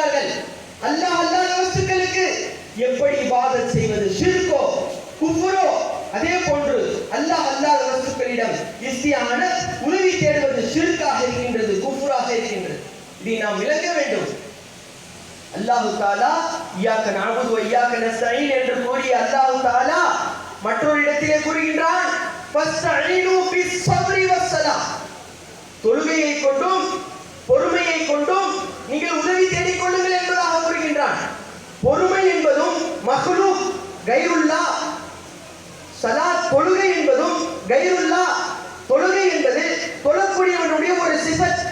இருக்கின்றார்கள். அல்லாஹ் அல்லாஹ் வஸ்துக்களுக்கு எப்படி இபாதத் செய்வது, ஷிர்கோ குஃப்ரோ, அதே போன்று அல்லாஹ் அல்லாஹ் வஸ்துக்களிடம் இஸ்திஆனத் உதவி தேடுவது ஷிர்காக இருக்கின்றது, குஃப்ராக இருக்கின்றது. இதை நாம் விளங்க வேண்டும். அல்லாஹ் தஆலா இய்யாக நஅபுது வ இய்யாக நஸ்தஈன் என்று கூறிய அல்லாஹ் தஆலா மற்றொரு இடத்திலே கூறுகின்றான், ஃபஸ்தஈனு பிஸ்ஸப்ரி வஸ்ஸலாஹ், தொழுகையை கொண்டும் பொறுமையை கொண்டும் நீங்கள் உதவி தேடிக் கொள்ளுங்கள் என்பதாக கூறுகின்றான். பொறுமை என்பதும் மக்லூக் கைருல்லாஹ், ஸலாத் தொழுகை என்பதும் கைருல்லாஹ், தொழுகை என்பது தொழக்கூடியவனுடைய ஒரு சிஃபத்,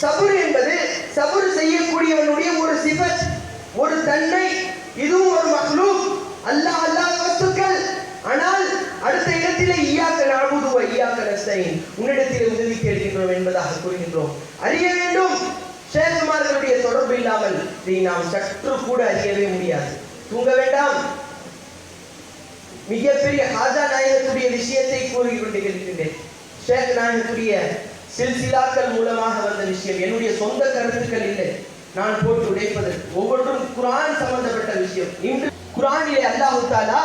சபுர் என்பது சபுர் செய்யக்கூடியவனுடைய ஒரு சிஃபத், ஒரு தன்மை. இதுவும் ஒரு மக்லூக், அல்லாஹ் அல்லாஹ் வஸ்துக்கள். ஆனால் அடுத்த இடத்திலே இய்யாக நஅபுது வ இய்யாக நஸ்தஈன், உன்னிடத்திலே உதவி கேட்கின்றோம் என்பதாக கூறுகின்றோம். அறிய வேண்டும், ஷேகுமார்களுடைய தொடர்பு இல்லாமல் இதை நாம் சற்று கூட அறியவே முடியாது. தூங்க வேண்டாம். மிகப்பெரிய ஹாஜா நாயகத்துடைய விஷயத்தை கூறிக்கொண்டிருக்கின்றேன். ஷேக் நாயகத்துடைய சில்சிலாக்கள் மூலமாக வந்த விஷயம், என்னுடைய சொந்த கருத்துக்கள் இல்லை, நான் போட்டு உடைப்பது. ஒவ்வொன்றும் குர்ஆன் சம்பந்தப்பட்ட விஷயம். இன்று குர்ஆனிலே அல்லாஹ் தஆலா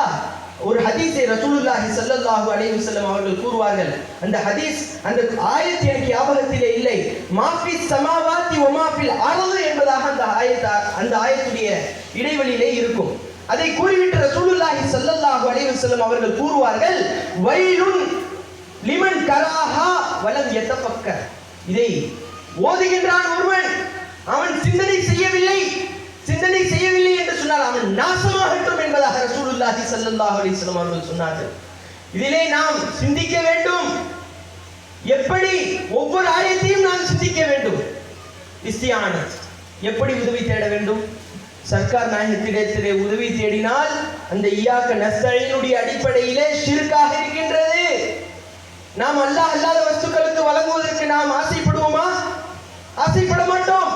ஒரு ஹதீஸை ரசூலுல்லாஹி ஸல்லல்லாஹு அலைஹி வஸல்லம் அவர்கள் கூறுவார்கள். அந்த ஹதீஸ், அந்த ஆயத் எனக்கு ஞாபகத்திலே இல்லை. மாஃபி ஸமாவாத்தி வ மாஃபில் அர்து என்பதாக அந்த ஆயத்துடைய இடைவெளியிலே இருக்கும். அதை கூறிவிட்டு ரசூலுல்லாஹி ஸல்லல்லாஹு அலைஹி வஸல்லம் அவர்கள் கூறுவார்கள், வைலுன் லிமன் கராஹா வலம் யதஃபக்கர். இதை ஓதுகின்றான் ஒருவன், அவன் சிந்தனை செய்யவில்லை என்று சொன்னால் அவன் நாசமாகட்டும் என்பதாக ரசூலுல்லாஹி ஸல்லல்லாஹு அலைஹி வஸல்லம் அவர்கள் சொன்னார்கள். இதிலே நாம் சிந்திக்க வேண்டும். எப்படி ஒவ்வொரு ஆயத்தையும் நாம் சிந்திக்க வேண்டும். இஸ்திஆனத், எப்படி உதவி தேட வேண்டும். சர்க்கார் நாயகத்திடத்திலே உதவி தேடினால் அந்த இய்யாக நஸ்தஈனுடைய அடிப்படையிலே ஷிர்காக இருக்கின்றது. நாம் அல்லாஹ் அல்லாத வஸ்துக்களுக்கு வழங்குவதற்கு நாம் ஆசைப்படுவோமா? ஆசைப்பட மாட்டோம்.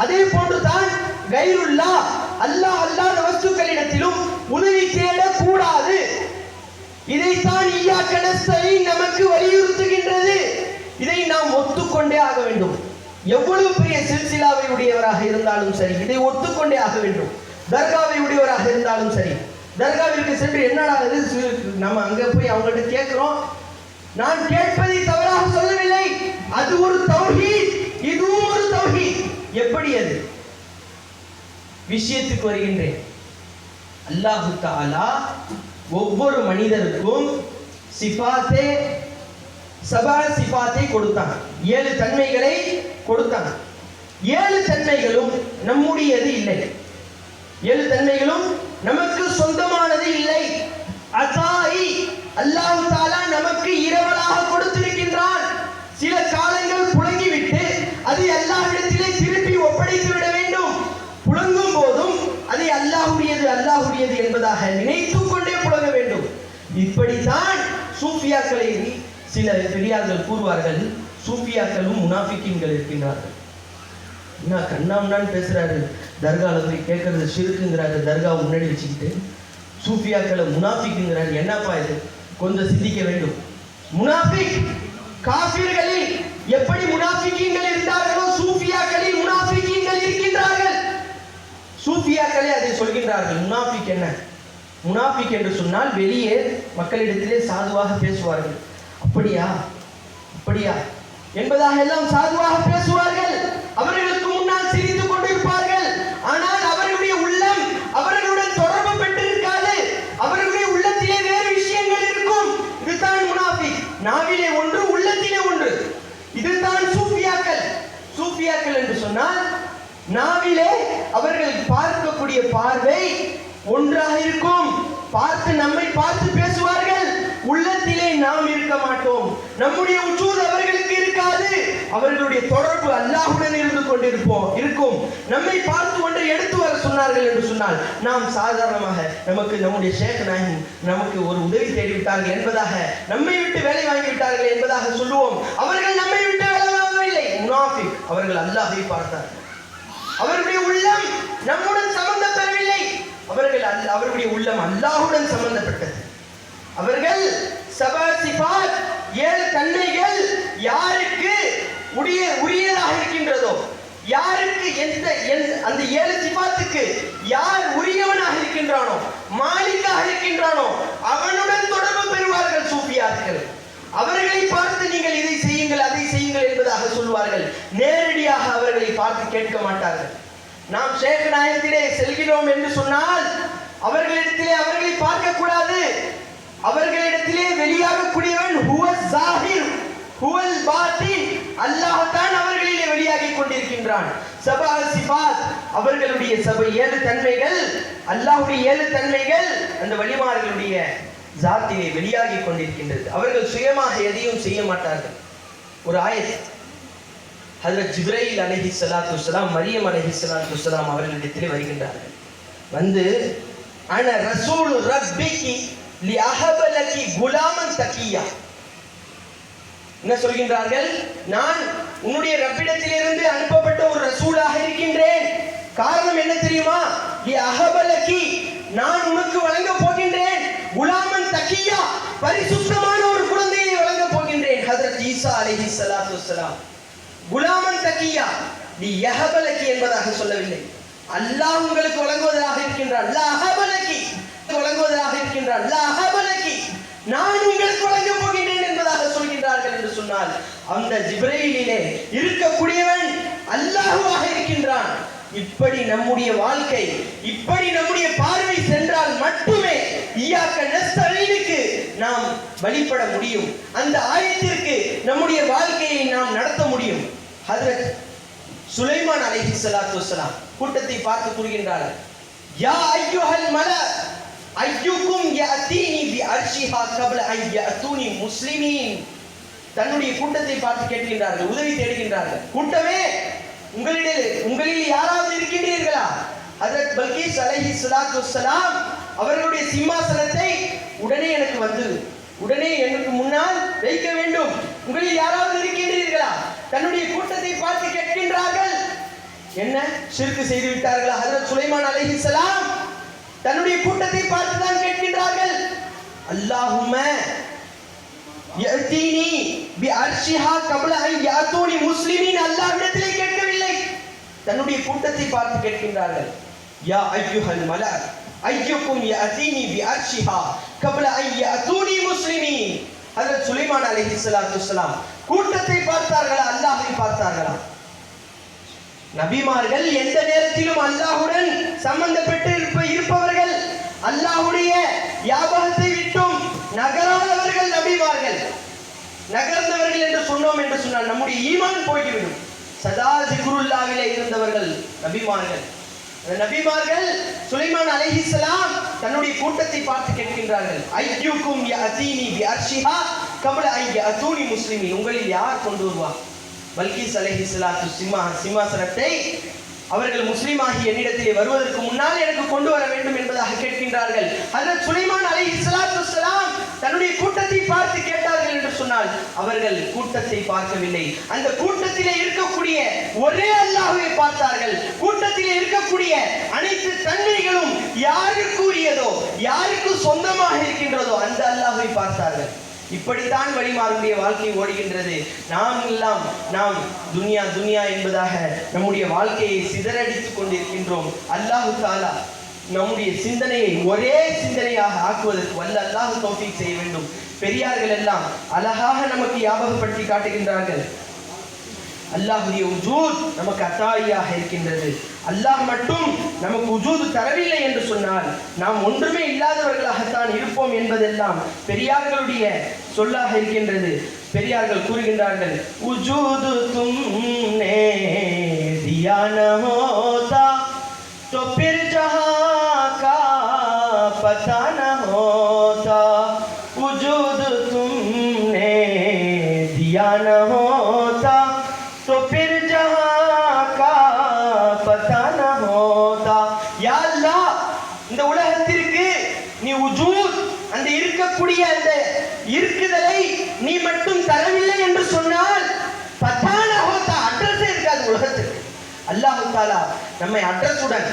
அதே போன்றுதான் கைருல்லாஹ், அல்லாஹ் அல்லாத வஸ்துக்களிடத்திலும் உதவி தேடக்கூடாது. இதைத்தான் இய்யாக நஸ்தஈன் நமக்கு வலியுறுத்துகின்றது. இதை நாம் ஒத்துக்கொண்டே ஆக வேண்டும். எவ்வளவு பெரிய சில்சிலாவை உடையவராக இருந்தாலும் சரி, இதை ஒத்துக்கொண்டே ஆக வேண்டும். தர்காவை உடையவராக இருந்தாலும் சரி, தர்காவிற்கு சென்று என்னடா இது, நம்ம அங்க போய் அவங்கள்ட்ட கேட்கிறோம். நான் கேட்பதை தவறாக சொல்லவில்லை, அது ஒரு தௌஹீத், இதுவும் ஒரு தௌஹீத். எப்படி அது? விஷயத்துக்கு வருகின்றேன். அல்லாஹ் தஆலா ஒவ்வொரு மனிதருக்கும் சிஃபாத்தே சபா சிஃபாத்தை கொடுத்தான், 7 தன்மைகளை கொடுத்தான். 7 தன்மைகளும் நம்முடையது இல்லை. 7 தன்மைகளும் நமக்கு சொந்தமானது இல்லை. அதாயி, அல்லாஹ் தஆலா நமக்கு இரவலாக கொடுத்திருக்கின்றான். சில காலங்கள் புழங்கிவிட்டு அதை அல்லாஹ்விடத்திலே திருப்பி ஒப்படைத்து விட வேண்டும். புழங்கும் போதும் அதை அல்லாஹ்வுடையது என்பதாக நினைத்துக் கொண்டே புழங்க வேண்டும். இப்படித்தான் சூஃபியாக்களை சில பெரியார்கள் கூறுவார்கள், சூஃபியாக்களும் முனாஃபிக்கீன்கள் இருக்கின்றார்கள். என்ன கண்ணாம்னான்னு பேசுறாரு, தர்கால போய் கேட்கறது ஷிர்க்குங்கிறாரு, தர்காவை முன்னாடி வச்சுக்கிட்டு சூஃபியாக்களை முனாஃபிக்குங்கிறாரு. என்னப்பா இது? கொஞ்சம் சிந்திக்க வேண்டும். முனாஃபிக் காஃபிர்களில் எப்படி முனாஃபிக்கீன்கள் இருந்தார்களோ சூஃபியாக்களில் முனாஃபிக்கீன்கள் இருக்கின்றார்கள். சூஃபியாக்களே அதை சொல்கின்றார்கள். முனாஃபிக் என்ன? முனாஃபிக் என்று சொன்னால் வெளியே மக்களிடத்திலே சாதுவாக பேசுவார்கள். அப்படியா என்பதாக எல்லாம் சாதுவாக பேசுவார்கள். அவர்களுக்கு முன்னால் சிரித்துக் கொண்டிருப்பார்கள். ஆனால் அவர்களுடைய உள்ளம் அவர்களுடன் தொடர்பு பெற்றிருக்காது. அவர்களுடைய உள்ளத்திலே வேறு விஷயங்கள் இருக்கும். இதுதான் முனாஃபிக். நாவிலே ஒன்று, உள்ளத்திலே ஒன்று. இதுதான் சூஃபியாக்கள். சூஃபியாக்கள் என்று சொன்னால் நாவிலே அவர்கள் பார்க்கக்கூடிய பார்வை ஒன்றாக இருக்கும். நம்மை பார்த்து பேசுவார்கள். உள்ளத்திலே நாம் இருக்க மாட்டோம். நம்முடைய உஜூத் அவர்களுக்கு இருக்காது. அவர்களுடைய தொடர்பு அல்லாஹ்வுடன் இருந்து இருக்கும். நம்மை பார்த்து ஒன்றை எடுத்து வர சொன்னார்கள் என்று சொன்னால் நாம் சாதாரணமாக நம்முடைய ஷேக் நாயகம் நமக்கு ஒரு உதவி தேடிவிட்டார்கள் என்பதாக, நம்மை விட்டு வேலை வாங்கிவிட்டார்கள் என்பதாக சொல்லுவோம். அவர்கள் நம்மை விட்டு வேலை வாங்கவில்லை. முனாஃபிக். அவர்கள் அல்லாஹ்வை பார்த்தார்கள். அவர்களுடைய உள்ளம் நம்முடன் சம்பந்தம் பெறவில்லை. அவர்களுடைய உள்ளம் அல்லாஹ்வுடன் சம்பந்தப்பட்டது. அவர்கள் சபா சிஃபாத் 7 தன்மைகள் யாருக்கு உரியதாக இருக்கின்றதோ, யாருக்கு அந்த 7 சிபாத்துக்கு யார் உரியவனாக இருக்கின்றானோ, மாலிக்காக இருக்கின்றானோ, அவனுடன் தொடர்பு பெறுவார்கள் சூஃபியாக்கள். அவர்களை பார்த்து நீங்கள் இதை செய்யுங்கள் அதை செய்யுங்கள் என்பதாக சொல்வார்கள். நேரடியாக அவர்களை பார்த்து கேட்க மாட்டார்கள். நாம் ஷேக் நாயகத்திலே செல்கிறோம் என்று சொன்னால் அவர்களிடத்திலே அவர்களை பார்க்க கூடாது. அவர்களிடத்திலே வெளியாகக்கூடியவன் ஹுவல் ஸாஹிர் ஹுவல் பாத்தின், அல்லாஹ் தான் அவர்களிலே வெளியாகி கொண்டிருக்கின்றான். சபா சிபாத், அவர்களுடைய 7 தன்மைகள், அல்லாஹ்வுடைய 7 தன்மைகள் அந்த வலிமார்களுடைய ஜாத்திலே வெளியாகி கொண்டிருக்கின்றது. அவர்கள் சுயமாக எதையும் செய்ய மாட்டார்கள். ஒரு ஆயத், ஹஜ்ரத் ஜிப்ரீல் அலைஹிஸ்ஸலாத்து வஸ்ஸலாம் மரியம் அலைஹிஸ்ஸலாத்து வஸ்ஸலாம் அவர்களிடத்திலே வருகின்றார்கள். வந்து அன ரசூல் ரப்பிகி லிஅஹப லகி குலாமன் தகியா, என்ன சொல்கின்றார்கள்? நான் உன்னுடைய ரப்பிடத்திலிருந்து அனுப்பப்பட்ட ஒரு ரசூலாக இருக்கின்றேன். காரணம் என்ன தெரியுமா? லிஅஹப லகி, நான் உனக்கு வழங்க போகின்றேன் குலாமன் தகியா, பரிசுத்தமான ஒரு குழந்தையை வழங்க போகின்றேன். ஹஜ்ரத் ஈசா அலைஹிஸ்ஸலாத்து வஸ்ஸலாம் குலாமன் தகியா, லிஅஹப லகி என்பதாக சொல்லவில்லை. அல்லாஹ் உங்களுக்கு வழங்குவதாக இருக்கின்றான். லஅஹப லகி, வழங்குவதாக இருக்கின்றான். லஅஹப லகி, நான் உங்களுக்கு வழங்க போகின்றேன் என்பதாக சொல்கின்றார்கள் என்று சொன்னால் அந்த ஜிப்ரீலிலே இருக்கக்கூடியவன் அல்லாஹ்வாக இருக்கின்றான். இப்படி நம்முடைய வாழ்க்கை, இப்படி நம்முடைய பார்வை சென்றால் மட்டுமே இய்யாக நஸ்தஈனுக்கு நாம் வழிபட முடியும். அந்த ஆயத்திற்கு நம்முடைய வாழ்க்கையை நாம் நடத்த முடியும். ஹஜ்ரத் சுலைமான் அலைஹிஸ்ஸலாத்து வஸ்ஸலாம் கூட்டத்தை பார்த்து கூறுகின்றார்கள், யா அய்யுஹல் மலா ஐயுக்கும் யஅதீனி பிஅர்ஷிஹா கப்ல அன் யஅதூனி முஸ்லிமீன். தன்னுடைய கூட்டத்தை பார்த்து கேட்கின்றார்கள், உதவி தேடுகின்றார்கள். கூட்டமே, உங்களில் யாராவது இருக்கின்றீர்களா? ஹஜ்ரத் பல்கீஸ் அலைஹிஸ்ஸலாத்து வஸ்ஸலாம் அவர்களுடைய சிம்மாசனத்தை உடனே எனக்கு முன்னால் வைக்க வேண்டும். உங்களில் யாராவது இருக்கின்றீர்களா? தன்னுடைய கூட்டத்தை பார்த்து கேட்கின்றார்கள். என்ன ஷிர்க் செய்து விட்டார்களா? ஹஜ்ரத் சுலைமான் அலைஹிஸ்ஸலாம் தன்னுடைய கூட்டத்தை பார்த்து தான் கேட்கின்றார்கள். அல்லாஹும்ம யஅதீனி பிஅர்ஷிஹா கப்ல அன் யஅதூனி முஸ்லிமீன். அல்லாஹ்விடத்திலே கேட்கவில்லை, தன்னுடைய கூட்டத்தை பார்த்து கேட்கின்றார்கள். யா அய்யுஹல் மலா ஐயுக்கும் யஅதீனி பிஅர்ஷிஹா கப்ல அன் யஅதூனி முஸ்லிமீன். ஹஜ்ரத் சுலைமான் அலைஹிஸ்ஸலாத்து வஸ்ஸலாம் கூட்டத்தை பார்த்தார்களா, அல்லாஹ்வை பார்த்தார்களா? நபிமார்கள் எந்த நேரத்திலும் அல்லாஹ்வுடன் சம்பந்தப்பட்டு இருப்பவர்கள். அல்லாஹ்வுடைய ஞாபகத்தை விட்டும் நகராதவர்கள் நபிமார்கள். நகர்ந்தவர்கள் என்று சொன்னால் நம்முடைய ஈமான் போய்விடும். சதா ஜிக்ருல்லாவிலே இருந்தவர்கள் நபிமார்கள். நபிமார்கள் சுலைமான் அலைஹிஸ்ஸலாம் தன்னுடைய கூட்டத்தை பார்த்து கேட்கின்றார்கள், ஐயுக்கும் யஅதீனி பிஅர்ஷிஹா கப்ல அன் யஅதூனி முஸ்லிமீன். உங்களில் யார் கொண்டு வருவா? பல்கீஸ் அலைஹிஸ்ஸலாத்து சிம்மாசனத்தை அவர்கள் முஸ்லிமாகி என்னிடத்திலே வருவதற்கு முன்னால் எனக்கு கொண்டு வர வேண்டும் என்பதாக கேட்கின்றார்கள். ஹஜ்ரத் சுலைமான் அலைஹிஸ்ஸலாத்து வஸ்ஸலாம் தன்னுடைய கூட்டத்தை பார்த்து கேட்டார்கள் என்று சொன்னால் அவர்கள் கூட்டத்தை பார்க்கவில்லை. அந்த கூட்டத்திலே இருக்கக்கூடிய ஒரே அல்லாஹ்வை பார்த்தார்கள். கூட்டத்திலே இருக்கக்கூடிய அனைத்து தன்மைகளும் யாருக்கு உரியதோ, யாருக்கு சொந்தமாக இருக்கின்றதோ அந்த அல்லாஹ்வை பார்த்தார்கள். இப்படித்தான் வழிமாறுடைய வாழ்க்கை ஓடுகின்றது. நாம் துன்யா என்பதாக நம்முடைய வாழ்க்கையை சிதறடித்துக் கொண்டிருக்கின்றோம். அல்லாஹ் தஆலா நம்முடைய சிந்தனையை ஒரே சிந்தனையாக ஆக்குவதற்கு வல்ல அல்லாஹ் தௌஃபீக் செய்ய வேண்டும். பெரியார்கள் எல்லாம் அழகாக நமக்கு ஞாபகப்படுத்தி காட்டுகின்றார்கள். அல்லாஹ்வுடைய உஜூத் நமக்கு அத்தாயியாக இருக்கின்றது. அல்லாஹ் மட்டும் நமக்கு உஜூத் தரவில்லை என்று சொன்னால் நாம் ஒன்றுமே இல்லாதவர்களாகத்தான் இருப்போம் என்பதெல்லாம் பெரியார்களுடைய சொல்லாக இருக்கின்றது. பெரியார்கள் கூறுகின்றார்கள், உஜூது தும்னே தியா ந ஹோதா तो फिर जहां का पता न होता, वजूद तुमने दिया न होता तो फिर जहां का पता न होता. या अल्लाह, இந்த உலகத்திற்கு நீ உஜூத், அந்த இருக்கக்கூடிய அந்த இருக்குதலை நீ மட்டும் தரவில்லை என்று சொன்னால் பத்தான ஹோதா, அட்ரஸே இருக்காது உலகத்துக்கு. அல்லாஹ் தஆலா நம்மை அட்ரஸுடன்,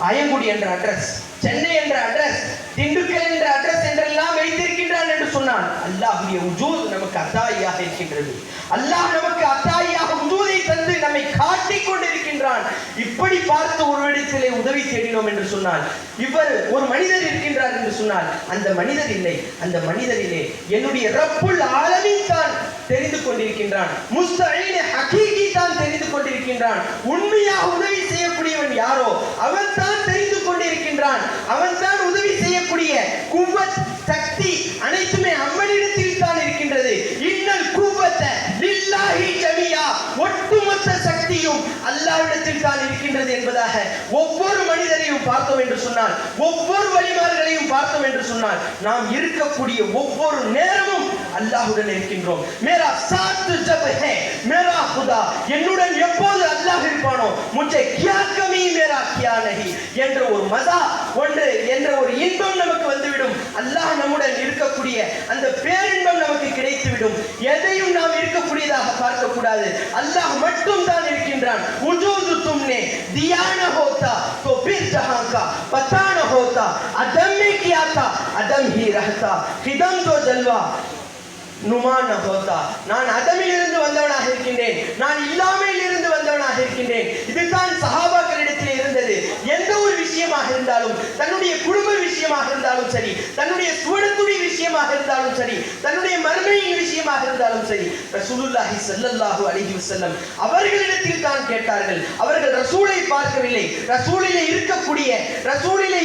ஆயங்குடி என்ற அட்ரஸ், சென்னை என்ற அட்ரஸ், திண்டுக்கல் என்ற அட்ரஸ் என்றெல்லாம் வைத்திருக்கின்ற இருக்கின்றான் என்று சொன்னால் அல்லாஹ்வுடைய உஜூத் நமக்கு அத்தாயியாக இருக்கின்றது. அல்லாஹ் நமக்கு அத்தாயியாக உஜூதை தந்து நம்மை காட்டிக் கொண்டிருக்கின்றான். இப்படி பார்த்து ஒருவரிடத்திலே உதவி தேடினோம் என்று சொன்னால், இவர் ஒரு மனிதர் இருக்கின்றார் என்று சொன்னால், அந்த மனிதர் இல்லை, அந்த மனிதரிலே என்னுடைய ரப்புல் ஆலமீன் தான் தெரிந்து கொண்டிருக்கின்றான். முஸ்தஈன் ஹகீகி தான் தெரிந்து கொண்டிருக்கின்றான். உண்மையாக உதவி செய்யக்கூடியவன் யாரோ அவன் தான் தெரிந்து கொண்டிருக்கின்றான். அவன் தான் உதவி செய்யக்கூடிய குவத், சக்தி அனைத்துமே அவனிடத்தில் தான் இருக்கின்றது. இன்னல் குவத்த லில்லாஹி ஜமியா, ஒட்டுமொத்த சக்தியும் அல்லாஹ்விடத்தில் தான் இருக்கின்றது என்பதாக ஒவ்வொரு மனிதரையும் பார்த்தோம் என்று சொன்னால், ஒவ்வொரு வழிமார்களையும் பார்த்தோம் என்று சொன்னால், நாம் இருக்கக்கூடிய ஒவ்வொரு நேரமும் அல்லாஹ்வுடன் இருக்கின்றோம். மேரா சாத் ஜப் ஹை மேரா खुदा, என்னுடன் எப்போது அல்லாஹ் இருப்பானோ முझे क्या कमी मेरा क्या नहीं என்ற ஒரு மதா ஒன்று என்ற ஒரு இன்பம் நமக்கு வந்துவிடும். அல்லாஹ் நம்முடன் இருக்கக்கூடிய அந்த பேரின்பம் நமக்கு கிடைத்துவிடும். எதையும் நாம் இருக்கக்கூடியதாக பார்க்க கூடாது. அல்லாஹ் மட்டும் தான் இருக்கின்றான். वजूद तुमने दिया न होता तो फिर जहां का पता न होता, अदम में किया था अदम ही रहता, खिदम तो जलवा நுமான ஹோதா. நான் அதமிலிருந்து வந்தவனாக இருக்கின்றேன், நான் இல்லாமையில் இருந்து வந்தவனாக இருக்கின்றேன். இதுதான் சஹாபாக்களிடத்தில் இருந்தது. எந்த ஒரு விஷயமாக இருந்தாலும், தன்னுடைய குடும்ப விஷயமாக இருந்தாலும் சரி, தன்னுடைய சுவனத்துடைய விஷயமாக இருந்தாலும் சரி, தன்னுடைய மறுமையின் விஷயமாக இருந்தாலும் சரி, ரசூலுல்லாஹி ஸல்லல்லாஹு அலைஹி வஸல்லம் அவர்களிடத்தில் தான் கேட்டார்கள். அவர்கள் ரசூலை பார்க்கவில்லை, ரசூலிலே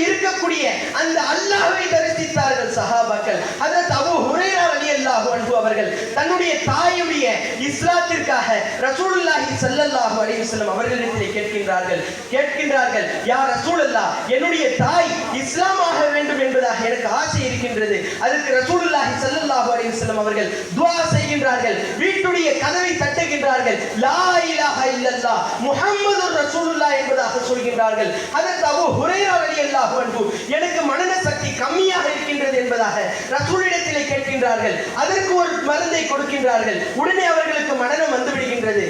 இருக்கக்கூடிய அந்த அல்லாஹ்வை தரிசித்தார்கள் சஹாபாக்கள். ஹஜ்ரத் அபூ ஹுரைரா ரலியல்லாஹு அன்ஹு அவர்கள் தன்னுடைய தாயுடைய இஸ்லாத்திற்காக ரசூலுல்லாஹி ஸல்லல்லாஹு அலைஹி வஸல்லம் அவர்களிடத்தில் கேட்கின்றார்கள், யா ரசூலல்லாஹ், என்னுடைய தாய் இஸ்லாமாக வேண்டும் என்பதாக எனக்கு ஆசை இருக்கின்றது. அதற்கு ரசூலுல்லாஹி ஸல்லல்லாஹு அலைஹி வஸல்லம் அவர்கள் துஆ செய்கின்றார்கள், வீட்டுடைய கதவை தட்டுகின்றார்கள், லா இலாஹா இல்லல்லாஹ் முஹம்மதுர் ரசூலுல்லாஹ் என்பதாக சொல்கின்றார்கள். ஹஜ்ரத் அபூ ஹுரைரா ரலியல்லாஹு அன்ஹு எனக்கு மனன சக்தி கம்மியாக இருக்கின்றது என்பதாக ரசூலிடத்திலே கேட்கின்றார்கள். அதற்கு ஒரு மருந்தை கொடுக்கின்றார்கள். உடனே அவர்களுக்கு மனனம் வந்து விடுகின்றது.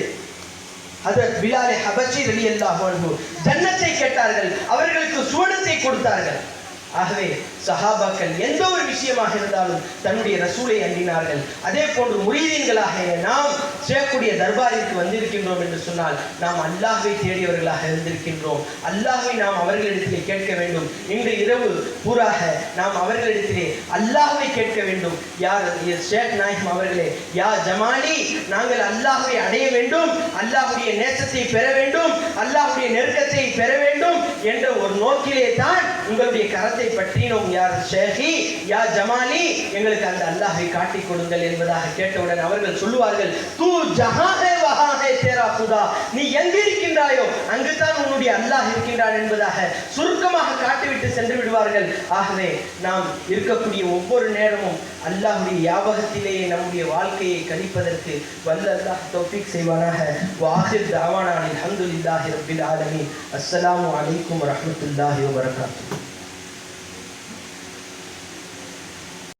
ஹஜ்ரத் பிலால் ஹபஷி ரலியல்லாஹு அன்ஹு ஜன்னத்தை கேட்டார்கள், அவர்களுக்கு சுவனத்தை கொடுத்தார்கள். ஆகவே சஹாபாக்கள் எந்த ஒரு விஷயமாக இருந்தாலும் தன்னுடைய ரசூலை அண்டினார்கள். அதே போன்று முரீதீன்களாக நாம் சேக்குடைய தர்பாரிற்கு வந்திருக்கின்றோம் என்று சொன்னால் நாம் அல்லாஹ்வை தேடியவர்களாக இருந்திருக்கின்றோம். அல்லாஹ்வை நாம் அவர்களிடத்திலே கேட்க வேண்டும். இன்று இரவு பூராக நாம் அவர்களிடத்திலே அல்லாஹ்வை கேட்க வேண்டும். யார் ஷேக் நாயிம் அவர்களே, யா ஜமாலி, நாங்கள் அல்லாஹ்வை அடைய வேண்டும், அல்லாஹ்வுடைய நேசத்தை பெற வேண்டும், அல்லாஹ்வுடைய நெருக்கத்தை பெற வேண்டும் என்ற ஒரு நோக்கிலே தான் உங்களுடைய கரத்தை பற்றினோம். யார் ஷேகி, யா ஜமாலி, எங்களுக்கு அந்த அல்லாஹ்வை காட்டிக் கொடுங்கள் என்பதாக கேட்டவுடன் அவர்கள் சொல்லுவார்கள், தூ ஜஹா ஹை வஹா ஹை தேரா खुदा, நீ எங்கே இருக்கின்றாயோ அங்குதான் உன்னுடைய அல்லாஹ் இருக்கின்றான் என்பதாக சுருக்கமாக காட்டிவிட்டு சென்று விடுவார்கள். ஆகவே நாம் இருக்கக்கூடிய ஒவ்வொரு நேரமும் அல்லாஹ்வுடைய ஞாபகத்திலேயே நம்முடைய வாழ்க்கையை கழிப்பதற்கு வல்ல அல்லாஹ் தௌஃபீக் செய்வானாக. வாஹிர் தஅவானா அல்ஹம்துலில்லாஹி ரப்பில் ஆலமீன். அஸ்ஸலாமு அலைக்கும் வரஹ்மத்துல்லாஹி வபரகாத்துஹு.